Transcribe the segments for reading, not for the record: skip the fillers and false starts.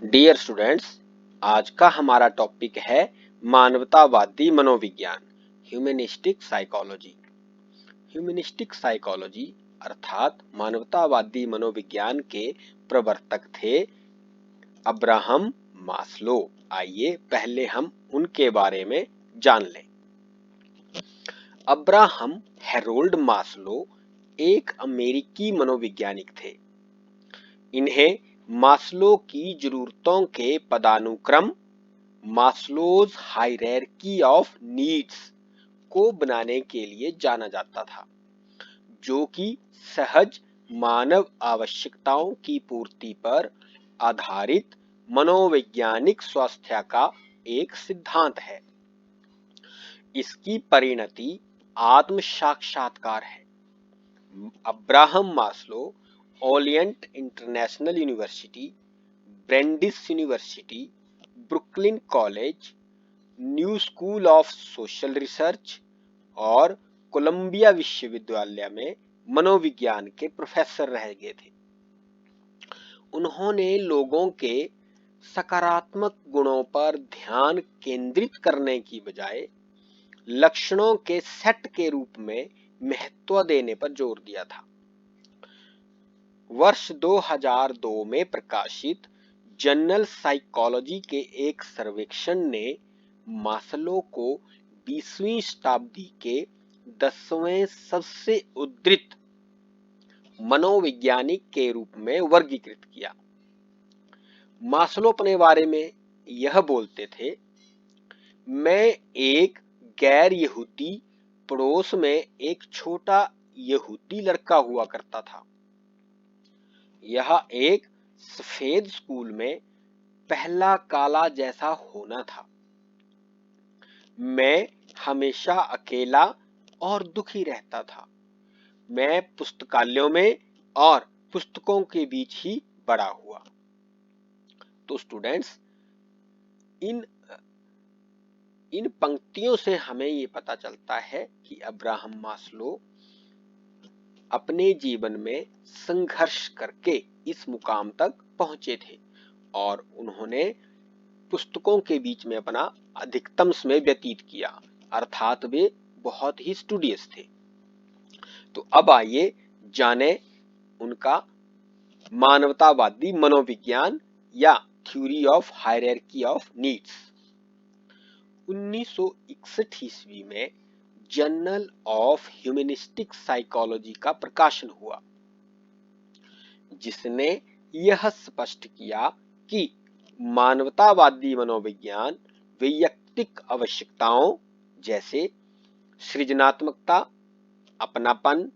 Dear students, आज का हमारा टॉपिक है मानवतावादी मनोविज्ञान, ह्यूमनिस्टिक साइकोलॉजी। ह्यूमनिस्टिक साइकोलॉजी अर्थात मानवतावादी मनोविज्ञान के प्रवर्तक थे अब्राहम मास्लो। आइए पहले हम उनके बारे में जान लें। अब्राहम हेरोल्ड मास्लो एक अमेरिकी मनोवैज्ञानिक थे। इन्हें मास्लो की जरूरतों के पदानुक्रम मास्लोज हायरार्की ऑफ नीड्स को बनाने के लिए जाना जाता था, जो कि सहज मानव आवश्यकताओं की पूर्ति पर आधारित मनोवैज्ञानिक स्वास्थ्य का एक सिद्धांत है। इसकी परिणति आत्म साक्षात्कार है। Abraham Maslow Orient international university, ब्रेंडिस university, Brooklyn college, new school of social research और कोलंबिया विश्वविद्यालय में मनोविज्ञान के प्रोफेसर रह गए थे। उन्होंने लोगों के सकारात्मक गुणों पर ध्यान केंद्रित करने की बजाय लक्षणों के सेट के रूप में महत्व देने पर जोर दिया था। वर्ष 2002 में प्रकाशित जर्नल साइकोलॉजी के एक सर्वेक्षण ने मास्लो को 20वीं शताब्दी के 10वें सबसे उद्धृत मनोवैज्ञानिक के रूप में वर्गीकृत किया। मास्लो अपने बारे में यह बोलते थे, मैं एक गैर यहूदी पड़ोस में एक छोटा यहूदी लड़का हुआ करता था। यह एक सफेद स्कूल में पहला काला जैसा होना था। मैं हमेशा अकेला और दुखी रहता था। मैं पुस्तकालयों में और पुस्तकों के बीच ही बड़ा हुआ। तो स्टूडेंट्स, इन पंक्तियों से हमें ये पता चलता है कि अब्राहम मास्लो अपने जीवन में संघर्ष करके इस मुकाम तक पहुंचे थे और उन्होंने पुस्तकों के बीच में अपना अधिकतम समय व्यतीत किया, अर्थात वे बहुत ही स्टूडियस थे। तो अब आइए जाने उनका मानवतावादी मनोविज्ञान या theory of hierarchy of needs. 1961 ईस्वी में जर्नल ऑफ ह्यूमनिस्टिक साइकोलॉजी का प्रकाशन हुआ, जिसने यह स्पष्ट किया कि मानवतावादी मनोविज्ञान वैयक्तिक आवश्यकताओं जैसे सृजनात्मकता, अपनापन,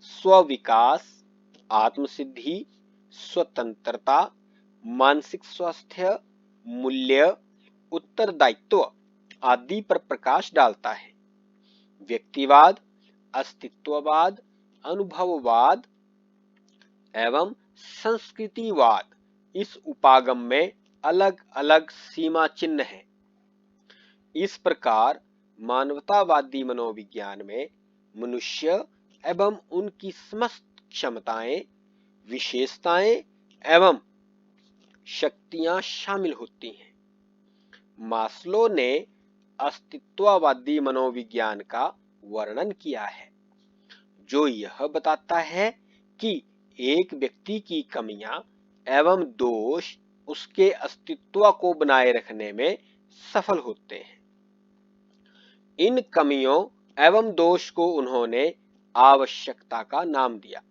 स्व-विकास, आत्मसिद्धि, स्वतंत्रता, मानसिक स्वास्थ्य, मूल्य, उत्तरदायित्व आदि पर प्रकाश डालता है। व्यक्तिवाद, अस्तित्ववाद, अनुभववाद एवं संस्कृतिवाद इस उपागम में अलग अलग सीमा चिन्ह हैं। इस प्रकार मानवतावादी मनोविज्ञान में मनुष्य एवं उनकी समस्त क्षमताएं, विशेषताएं एवं शक्तियां शामिल होती हैं। मास्लो ने अस्तित्ववादी मनोविज्ञान का वर्णन किया है, जो यह बताता है कि एक व्यक्ति की कमियां एवं दोष उसके अस्तित्व को बनाए रखने में सफल होते हैं। इन कमियों एवं दोष को उन्होंने आवश्यकता का नाम दिया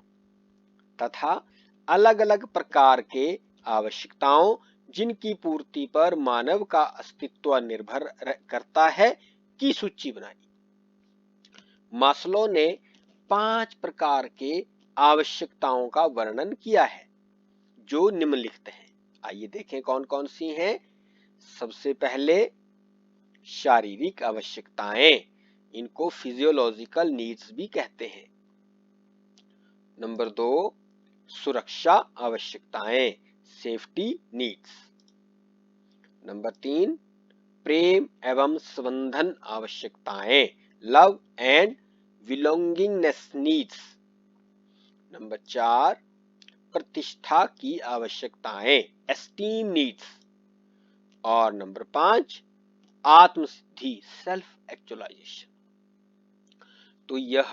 तथा अलग अलग प्रकार के आवश्यकताओं जिनकी पूर्ति पर मानव का अस्तित्व निर्भर करता है की सूची बनाई। मास्लो ने 5 प्रकार के आवश्यकताओं का वर्णन किया है, जो निम्नलिखित हैं। आइए देखें कौन कौन सी हैं। सबसे पहले शारीरिक आवश्यकताएं, इनको फिजियोलॉजिकल नीड्स भी कहते हैं। नंबर 2 सुरक्षा आवश्यकताएं, सेफ्टी नीड्स। नंबर 3 प्रेम एवं संबंधन आवश्यकताएं, love and belongingness needs. Number 4 प्रतिष्ठा की आवश्यकताएं, एस्टीम नीड्स। और नंबर 5, आत्मसिद्धि, सेल्फ एक्चुअलाइजेशन। तो यह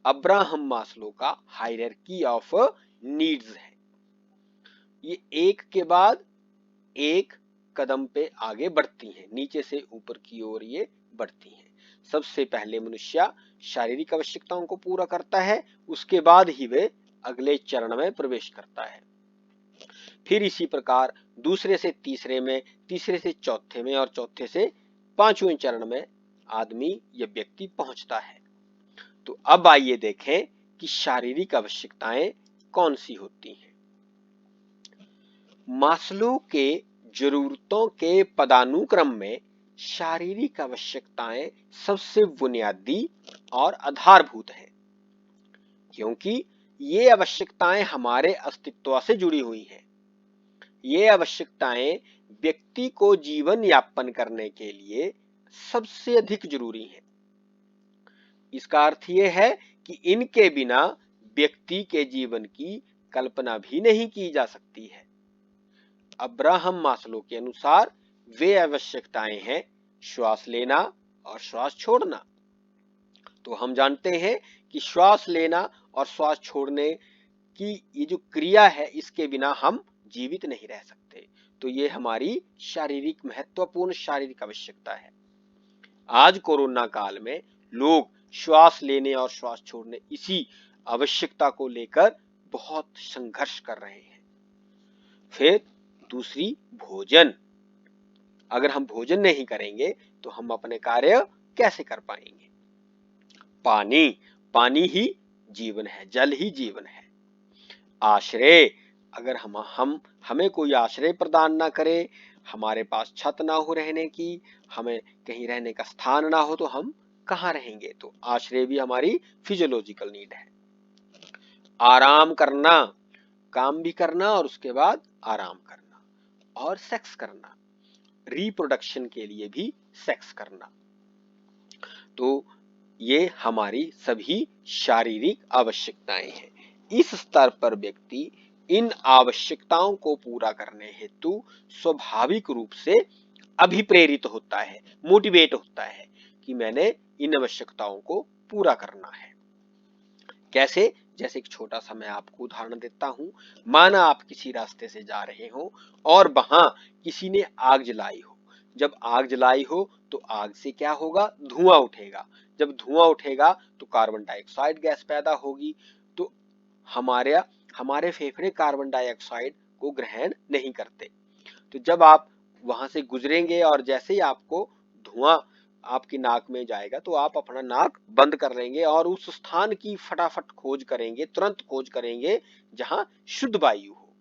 अब्राहम मास्लो का हायरार्की ऑफ नीड्स है। ये एक के बाद एक कदम पे आगे बढ़ती हैं, नीचे से ऊपर की ओर ये बढ़ती हैं। सबसे पहले मनुष्य शारीरिक आवश्यकताओं को पूरा करता है, उसके बाद ही वे अगले चरण में प्रवेश करता है। फिर इसी प्रकार दूसरे से तीसरे में, तीसरे से चौथे में और चौथे से पांचवें चरण में आदमी या व्यक्ति पहुंचता है। तो अब आइए देखें कि शारीरिक आवश्यकताएं कौन सी होती हैं। मास्लो के जरूरतों के पदानुक्रम में शारीरिक आवश्यकताएं सबसे बुनियादी और आधारभूत हैं, क्योंकि ये आवश्यकताएं हमारे अस्तित्व से जुड़ी हुई हैं। ये आवश्यकताएं व्यक्ति को जीवन यापन करने के लिए सबसे अधिक जरूरी हैं। इसका अर्थ ये है कि इनके बिना व्यक्ति के जीवन की कल्पना भी नहीं की जा सकती है। अब्राहम मास्लो के अनुसार वे आवश्यकताएं हैं श्वास लेना और श्वास छोड़ना। तो हम जानते हैं कि श्वास लेना और श्वास छोड़ने की ये जो क्रिया है, इसके बिना हम जीवित नहीं रह सकते। तो ये हमारी शारीरिक महत्वपूर्ण शारीरिक आवश्यकता है। आज कोरोना काल में लोग श्वास लेने और श्वास छोड़ने, इसी आवश्यकता को लेकर बहुत संघर्ष कर रहे हैं। फिर दूसरी, भोजन। अगर हम भोजन नहीं करेंगे तो हम अपने कार्य कैसे कर पाएंगे। पानी, पानी ही जीवन है, जल ही जीवन है। आश्रय, अगर हमें कोई आश्रय प्रदान ना करे, हमारे पास छत ना हो रहने की, हमें कहीं रहने का स्थान ना हो, तो हम कहाँ रहेंगे। तो आश्रय भी हमारी फिजियोलॉजिकल नीड है। आराम करना, काम भी करना और उसके बाद आराम करना। और सेक्स करना, रिप्रोडक्शन के लिए भी सेक्स करना। तो ये हमारी सभी शारीरिक आवश्यकताएं हैं। इस स्तर पर व्यक्ति इन आवश्यकताओं को पूरा करने हेतु स्वाभाविक रूप से अभिप्रेरित होता है, मोटिवेट होता है कि मैंने इन आवश्यकताओं को पूरा करना है। कैसे? जैसे एक छोटा सा मैं आपको उदाहरण देता हूं। माना आप किसी रास्ते से जा रहे हो और वहां किसी ने आग जलाई हो। जब आग जलाई हो तो आग से क्या होगा? धुआं उठेगा। जब धुआं उठेगा तो कार्बन डाइऑक्साइड गैस पैदा होगी। तो हमारे फेफड़े कार्बन डाइऑक्साइड को ग्रहण नहीं करते। तो जब आप वहां से गुजरेंगे और जैसे ही आपको धुआं आपकी नाक में जाएगा तो आप अपना नाक बंद कर लेंगे और उस स्थान की फटाफट खोज करेंगे, तुरंत खोज करेंगे जहां शुद्ध वायु हो।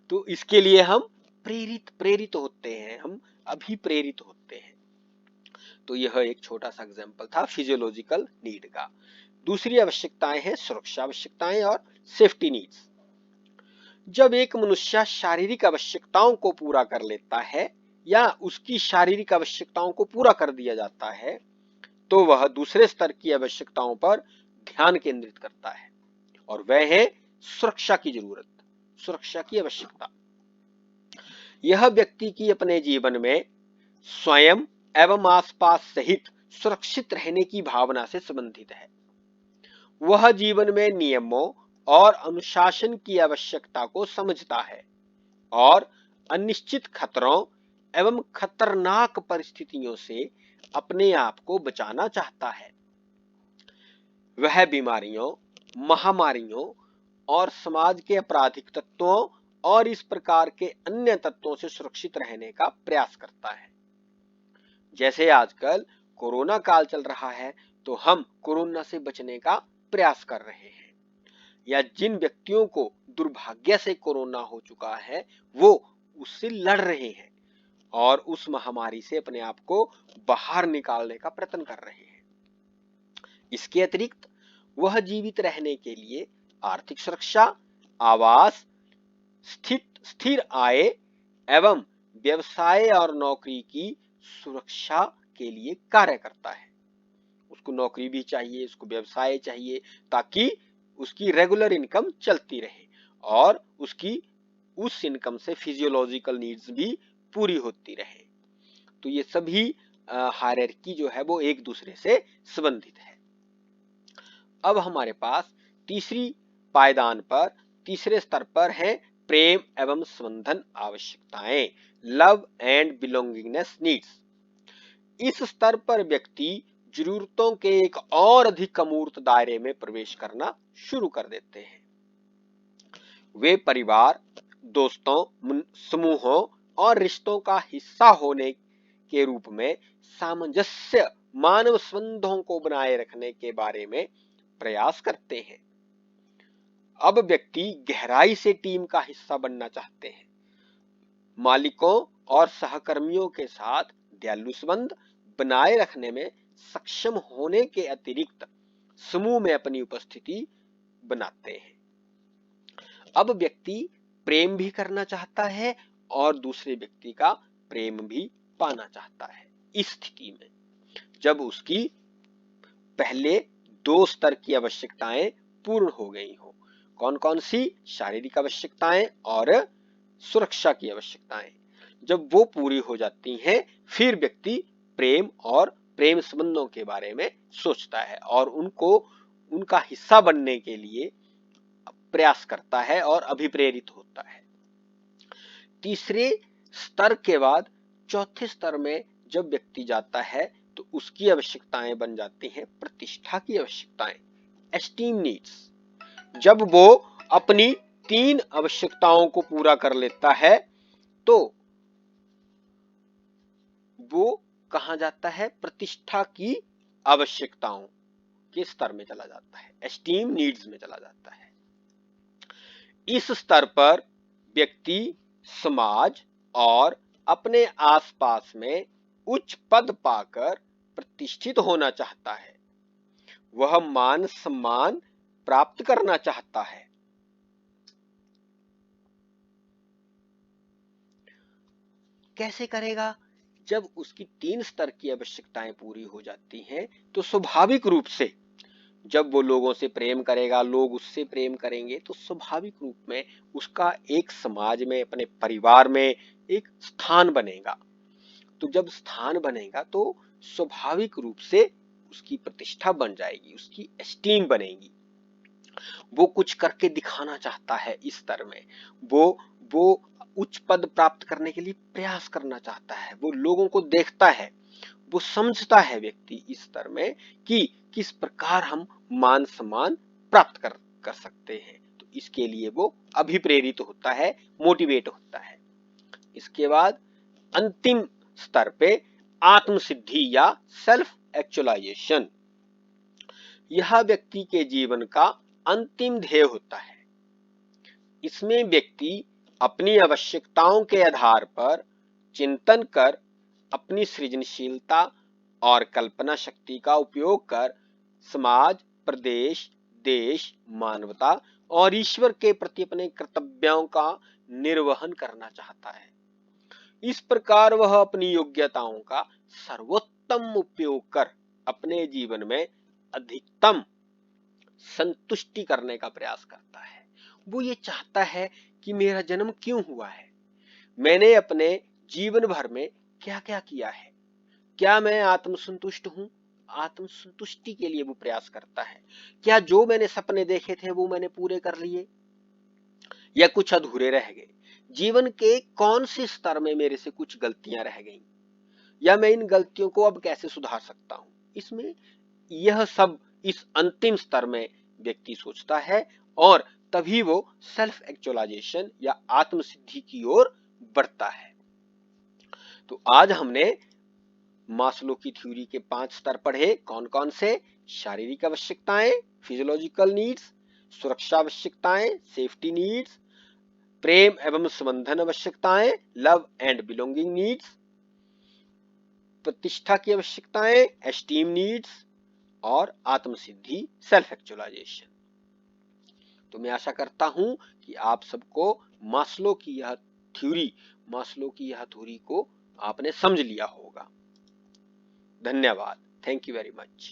तो इसके लिए हम प्रेरित होते हैं, हम अभिप्रेरित होते हैं। तो यह एक छोटा सा एग्जांपल था फिजियोलॉजिकल नीड का। दूसरी आवश्यकताएं हैं सुरक्षा आवश्यकताएं और सेफ्टी नीड्स। जब एक मनुष्य शारीरिक आवश्यकताओं को पूरा कर लेता है या उसकी शारीरिक आवश्यकताओं को पूरा कर दिया जाता है, तो वह दूसरे स्तर की आवश्यकताओं पर ध्यान केंद्रित करता है, और वह है सुरक्षा की जरूरत, सुरक्षा की आवश्यकता। यह व्यक्ति की अपने जीवन में स्वयं एवं आसपास सहित सुरक्षित रहने की भावना से संबंधित है। वह जीवन में नियमों और अनुशासन की आवश्यकता को समझता है और अनिश्चित खतरों एवं खतरनाक परिस्थितियों से अपने आप को बचाना चाहता है। वह बीमारियों, महामारियों और समाज के आपराधिक तत्वों और इस प्रकार के अन्य तत्वों से सुरक्षित रहने का प्रयास करता है। जैसे आजकल कोरोना काल चल रहा है, तो हम कोरोना से बचने का प्रयास कर रहे हैं, या जिन व्यक्तियों को दुर्भाग्य से कोरोना हो चुका है वो उससे लड़ रहे हैं और उस महामारी से अपने आप को बाहर निकालने का प्रयत्न कर रहे हैं। इसके अतिरिक्त वह जीवित रहने के लिए आर्थिक सुरक्षा, आवास, स्थिर आय एवं व्यवसाय और नौकरी की सुरक्षा के लिए कार्य करता है। उसको नौकरी भी चाहिए, उसको व्यवसाय चाहिए, ताकि उसकी रेगुलर इनकम चलती रहे और उसकी उस इनकम से फिजियोलॉजिकल नीड्स भी पूरी होती रहे। तो ये सभी हायरार्की जो है वो एक दूसरे से संबंधित है। अब हमारे पास तीसरी पायदान पर, तीसरे स्तर पर है प्रेम एवं संबंधन आवश्यकताएं, लव एंड बिलोंगिंगनेस नीड्स। इस स्तर पर व्यक्ति जरूरतों के एक और अधिक अमूर्त दायरे में प्रवेश करना शुरू कर देते हैं। वे परिवार, दोस्तों, समूहों और रिश्तों का हिस्सा होने के रूप में सामंजस्य मानव संबंधों को बनाए रखने के बारे में प्रयास करते हैं। अब व्यक्ति गहराई से टीम का हिस्सा बनना चाहते हैं। मालिकों और सहकर्मियों के साथ दयालु संबंध बनाए रखने में सक्षम होने के अतिरिक्त समूह में अपनी उपस्थिति बनाते हैं। अब व्यक्ति प्रेम भी करना चाहता है और दूसरे व्यक्ति का प्रेम भी पाना चाहता है। इस स्थिति में जब उसकी पहले दो स्तर की आवश्यकताएं पूर्ण हो गई हो, कौन कौन सी? शारीरिक आवश्यकताएं और सुरक्षा की आवश्यकताएं। जब वो पूरी हो जाती हैं, फिर व्यक्ति प्रेम और प्रेम संबंधों के बारे में सोचता है और उनका हिस्सा बनने के लिए प्रयास करता है और अभिप्रेरित होता है। तीसरे स्तर के बाद चौथे स्तर में जब व्यक्ति जाता है तो उसकी आवश्यकताएं बन जाती हैं प्रतिष्ठा की आवश्यकताएं, एस्टीम नीड्स। जब वो अपनी 3 आवश्यकताओं को पूरा कर लेता है तो वो कहां जाता है? प्रतिष्ठा की आवश्यकताओं के स्तर में चला जाता है, एस्टीम नीड्स में चला जाता है। इस स्तर पर व्यक्ति समाज और अपने आसपास में उच्च पद पाकर प्रतिष्ठित होना चाहता है। वह मान सम्मान प्राप्त करना चाहता है। कैसे करेगा? जब उसकी 3 स्तर की आवश्यकताएं पूरी हो जाती हैं तो स्वाभाविक रूप से जब वो लोगों से प्रेम करेगा, लोग उससे प्रेम करेंगे, तो स्वाभाविक रूप में उसका एक समाज में, अपने परिवार में एक स्थान बनेगा। तो जब स्थान बनेगा तो स्वाभाविक रूप से उसकी प्रतिष्ठा बन जाएगी, उसकी एस्टीम बनेगी। वो कुछ करके दिखाना चाहता है। इस स्तर में वो उच्च पद प्राप्त करने के लिए प्रयास करना चाहता है। वो लोगों को देखता है, वो समझता है व्यक्ति इस स्तर में कि किस प्रकार हम मान सम्मान प्राप्त कर सकते हैं। तो इसके लिए वो अभिप्रेरित होता है, मोटिवेट होता है। इसके बाद अंतिम स्तर पे आत्मसिद्धि या सेल्फ एक्चुअलाइजेशन, यह व्यक्ति के जीवन का अंतिम ध्येय होता है। इसमें व्यक्ति अपनी आवश्यकताओं के आधार पर चिंतन कर अपनी सृजनशीलता और कल्पना शक्ति का उपयोग कर समाज, प्रदेश, देश, मानवता और ईश्वर के प्रति अपने कर्तव्यों का निर्वहन करना चाहता है। इस प्रकार वह अपनी योग्यताओं का सर्वोत्तम उपयोग कर अपने जीवन में अधिकतम संतुष्टि करने का प्रयास करता है। वो ये चाहता है कि मेरा जन्म क्यों हुआ है, मैंने अपने जीवन भर में क्या क्या किया है, क्या मैं आत्मसंतुष्ट हूं? आत्मसंतुष्टि के लिए वो प्रयास करता है। क्या जो मैंने सपने देखे थे वो मैंने पूरे कर लिए या कुछ अधूरे रह गए? जीवन के कौन से स्तर में मेरे से कुछ गलतियां रह गई या मैं इन गलतियों को अब कैसे सुधार सकता हूं? इसमें यह सब इस अंतिम स्तर में व्यक्ति सोचता है और तभी वो सेल्फ एक्चुअलाइजेशन या आत्मसिद्धि की ओर बढ़ता है। तो आज हमने मास्लो की थ्योरी के 5 स्तर पढ़े। कौन कौन से? शारीरिक आवश्यकताएं, फिजियोलॉजिकल नीड्स, सुरक्षा आवश्यकताएं, सेफ्टी नीड्स, प्रेम एवं संबंधन आवश्यकताएं, लव एंड बिलोंगिंग नीड्स, प्रतिष्ठा की आवश्यकताएं, एस्टीम नीड्स और आत्मसिद्धि, सेल्फ एक्चुअलाइजेशन। तो मैं आशा करता हूं कि आप सबको मास्लो की यह थ्योरी को आपने समझ लिया होगा। धन्यवाद। Thank you very much.